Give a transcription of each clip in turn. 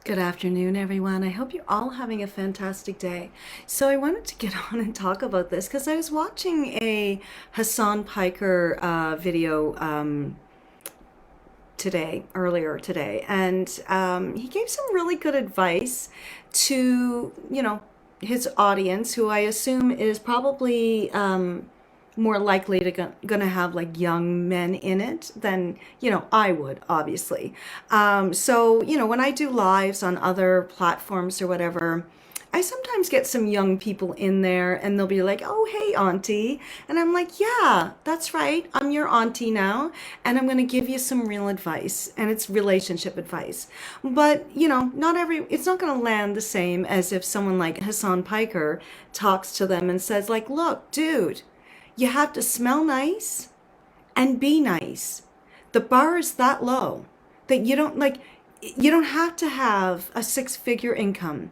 Good afternoon, everyone. I hope you're all having a fantastic day. So, I wanted to get on and talk about this because I was watching a Hassan Piker video earlier today, and he gave some really good advice to, his audience, who I assume is probably more likely to gonna have like young men in it than I would, obviously. So when I do lives on other platforms or whatever, I sometimes get some young people in there and they'll be like, "Oh, hey, auntie." And I'm like, "Yeah, that's right. I'm your auntie now, and I'm going to give you some real advice, and it's relationship advice." But, it's not going to land the same as if someone like Hassan Piker talks to them and says like, "Look, dude, you have to smell nice and be nice. The bar is that low that you don't have to have a six-figure income.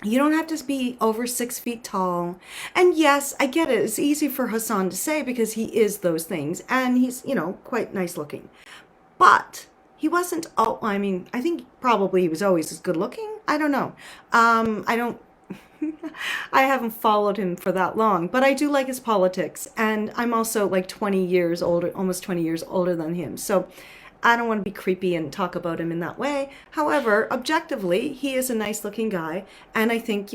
You don't have to be over 6 feet tall." And yes, I get it. It's easy for Hassan to say because he is those things and he's, quite nice looking. But he wasn't, oh, I mean, I think probably he was always as good looking. I don't know. I don't, I haven't followed him for that long, but I do like his politics. And I'm also like 20 years older, almost 20 years older than him. So I don't want to be creepy and talk about him in that way. However, objectively, he is a nice looking guy. And I think,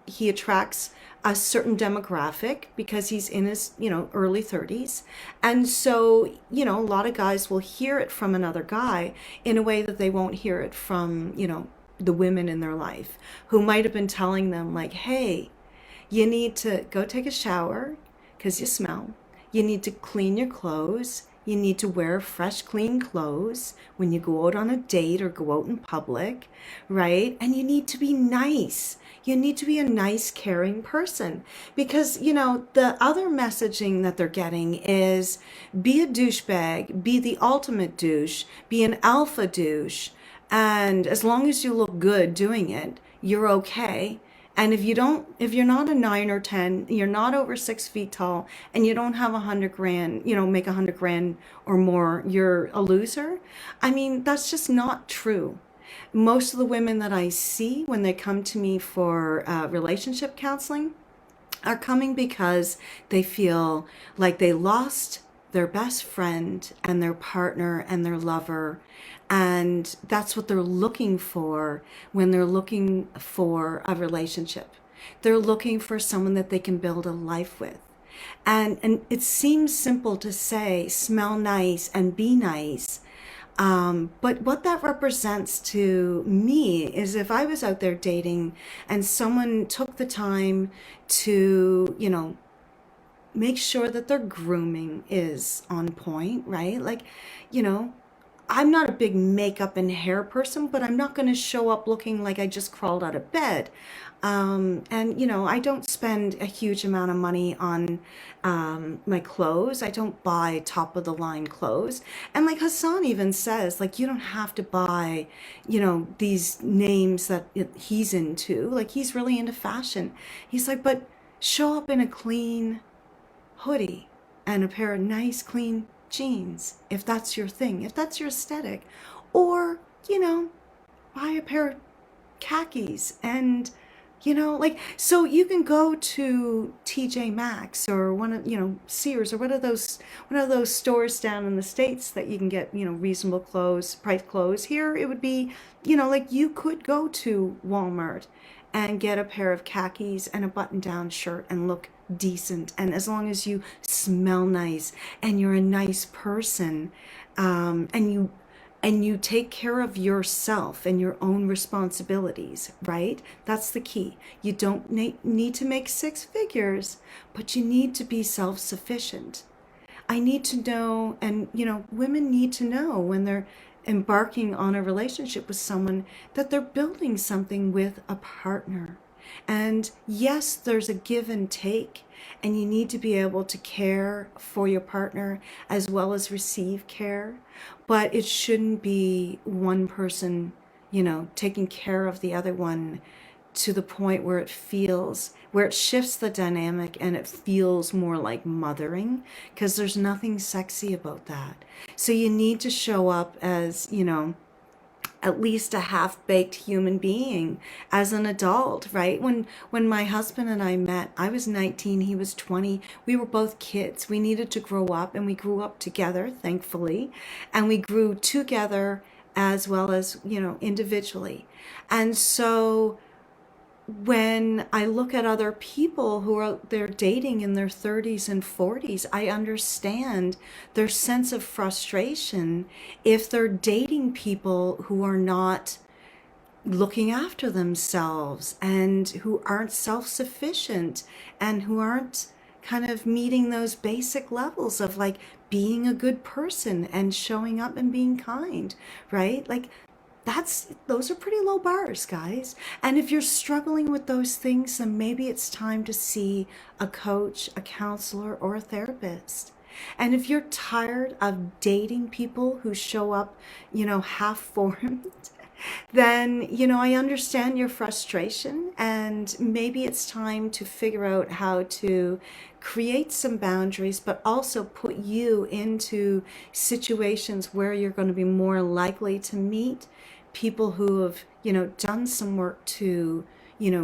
he attracts a certain demographic because he's in his, early 30s. And so, a lot of guys will hear it from another guy in a way that they won't hear it from, the women in their life who might have been telling them, like, "Hey, you need to go take a shower because you smell. You need to clean your clothes. You need to wear fresh, clean clothes when you go out on a date or go out in public, right? And you need to be nice. You need to be a nice, caring person." Because, the other messaging that they're getting is be a douchebag, be the ultimate douche, be an alpha douche. And as long as you look good doing it, you're okay. And if you're not a 9 or 10, you're not over 6 feet tall, and you don't have 100 grand, make 100 grand or more, you're a loser. I mean, that's just not true. Most of the women that I see when they come to me for relationship counseling are coming because they feel like they lost their best friend and their partner and their lover. And that's what they're looking for when they're looking for a relationship. They're looking for someone that they can build a life with. And it seems simple to say, smell nice and be nice. But what that represents to me is if I was out there dating and someone took the time to, make sure that their grooming is on point, right? Like, you know, I'm not a big makeup and hair person, but I'm not going to show up looking like I just crawled out of bed. And I don't spend a huge amount of money on my clothes. I don't buy top of the line clothes. And like Hassan even says, like, you don't have to buy, these names that he's into. Like, he's really into fashion. He's like, but show up in a clean hoodie and a pair of nice, clean jeans, if that's your thing, if that's your aesthetic. Or, buy a pair of khakis and, so you can go to TJ Maxx or one of, Sears or one of those stores down in the States that you can get, reasonable clothes, price clothes. Here it would be, like you could go to Walmart and get a pair of khakis and a button-down shirt and look decent. And as long as you smell nice and you're a nice person, and you take care of yourself and your own responsibilities, right? That's the key. You don't need to make six figures, but you need to be self-sufficient. I need to know, and women need to know when they're embarking on a relationship with someone that they're building something with a partner. And yes, there's a give and take, and you need to be able to care for your partner as well as receive care. But it shouldn't be one person, taking care of the other one to the point where it shifts the dynamic and it feels more like mothering, because there's nothing sexy about that. So you need to show up as, at least a half-baked human being as an adult, right? When my husband and I met, I was 19, he was 20. We were both kids. We needed to grow up, and we grew up together, thankfully, and we grew together as well as, individually. And so when I look at other people who are out there dating in their 30s and 40s, I understand their sense of frustration if they're dating people who are not looking after themselves and who aren't self-sufficient and who aren't kind of meeting those basic levels of like being a good person and showing up and being kind, right? Like those are pretty low bars, guys. And if you're struggling with those things, then maybe it's time to see a coach, a counselor, or a therapist. And if you're tired of dating people who show up, half formed, then, I understand your frustration, and maybe it's time to figure out how to create some boundaries, but also put you into situations where you're going to be more likely to meet people who have, done some work to,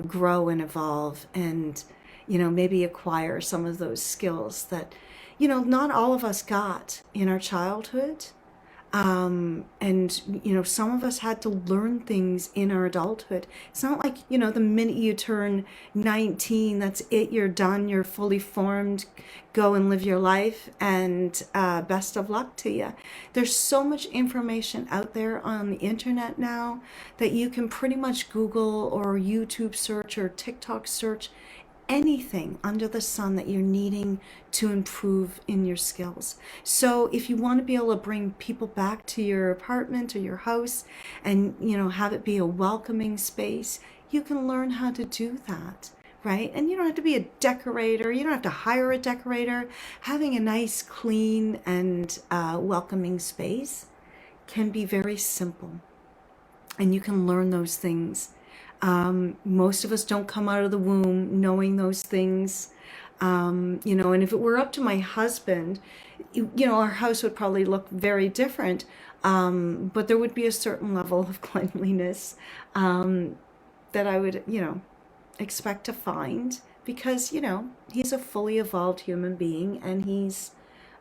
grow and evolve and, maybe acquire some of those skills that, not all of us got in our childhood. And some of us had to learn things in our adulthood. It's not like, the minute you turn 19, that's it, you're done, you're fully formed, go and live your life, and best of luck to you. There's so much information out there on the internet now that you can pretty much Google or YouTube search or TikTok search anything under the sun that you're needing to improve in your skills. So if you want to be able to bring people back to your apartment or your house and, have it be a welcoming space, you can learn how to do that, right? And you don't have to be a decorator. You don't have to hire a decorator. Having a nice, clean, and welcoming space can be very simple. And you can learn those things. Most of us don't come out of the womb knowing those things. And if it were up to my husband, our house would probably look very different. But there would be a certain level of cleanliness that I would, expect to find because, he's a fully evolved human being and he's,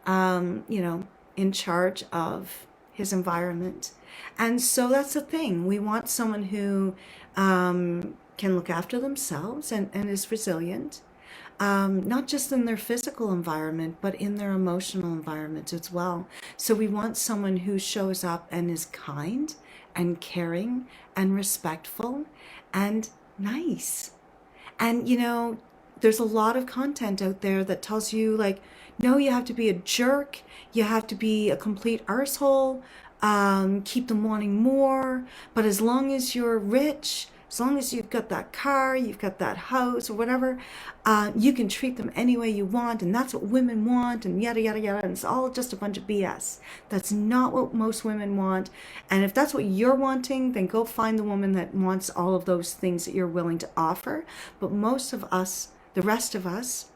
in charge of his environment. And so that's the thing. We want someone who can look after themselves and is resilient, not just in their physical environment, but in their emotional environment as well. So we want someone who shows up and is kind and caring and respectful and nice. And, there's a lot of content out there that tells you like, no, you have to be a jerk. You have to be a complete arsehole. Keep them wanting more. But as long as you're rich, as long as you've got that car, you've got that house or whatever, you can treat them any way you want. And that's what women want and yada, yada, yada. And it's all just a bunch of BS. That's not what most women want. And if that's what you're wanting, then go find the woman that wants all of those things that you're willing to offer. But most of us, the rest of us,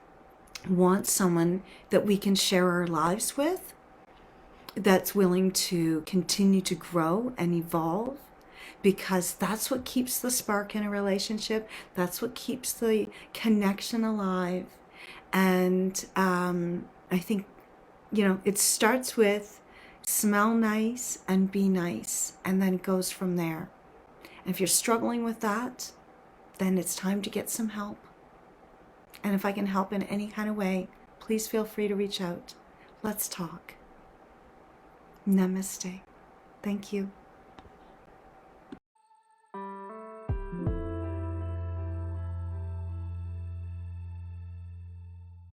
want someone that we can share our lives with, that's willing to continue to grow and evolve, because that's what keeps the spark in a relationship. That's what keeps the connection alive. And I think, it starts with smell nice and be nice, and then it goes from there. And if you're struggling with that, then it's time to get some help. And if I can help in any kind of way, please feel free to reach out. Let's talk. Namaste. Thank you.